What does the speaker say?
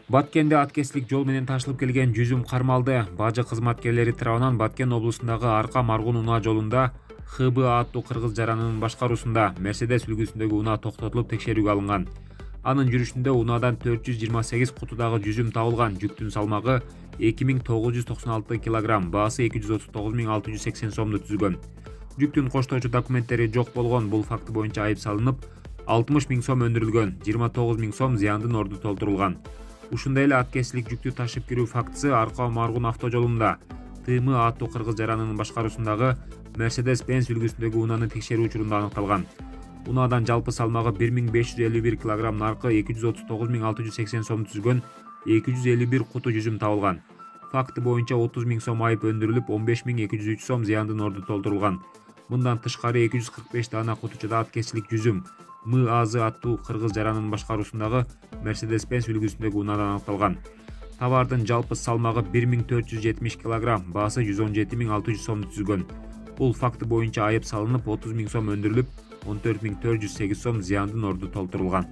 Баткенде аткерчилик жол менен ташылып келген жүзүм кармалды. Бажы кызматкерлери тарабынан Баткен облусундагы Арка Маргун унаа жолунда ХБА аттуу кыргыз жаранынын башкаруусунда Мерседес үлгүсүндөгү унаа токтотулуп текшерүүгө алынган. Анын жүрүшүндө унаадан 428 кутудагы жүзүм табылган. Жүктүн салмагы 2996 килограмм, баасы 239.680 сомду түзгөн. Жүктүн коштоочу документтери жок болгон. Бул факты боюнча айып салынып, 60 000 сом өндүрүлгөн, 29 000 сом зыяндын орду толтурулган. Ушундай эле аткерчилик жүктү ташып кирүү фактысы Арка Маргун автожолунда ТМ аттуу кыргыз жаранынын башкаруусундагы Mercedes Benz үлгүсүндөгү унааны текшерүү учурунда аныкталган. Унаадан жалпы салмагы 1551 килограмм, наркы 239.680 сом түзгөн 251 куту жүзүм табылган. Факты боюнча 30 000 сом айып өндүрүлүп, 15.203 сом зыяндын орду толтурулган. Мындан тышкары 245 даана кутучада аткерчилик жүзүм МАЗ аттуу кыргыз жаранынын башкаруусундагы Mercedes Benz үлгүсүндөгү унаадан аныкталган. Товардын жалпы салмагы 1470 килограмм, баасы 117.600 сомду түзгөн. Бул факты боюнча айып салынып, 30 000 сом өндүрүлүп, 14.408 сом зыяндын орду толтурулган.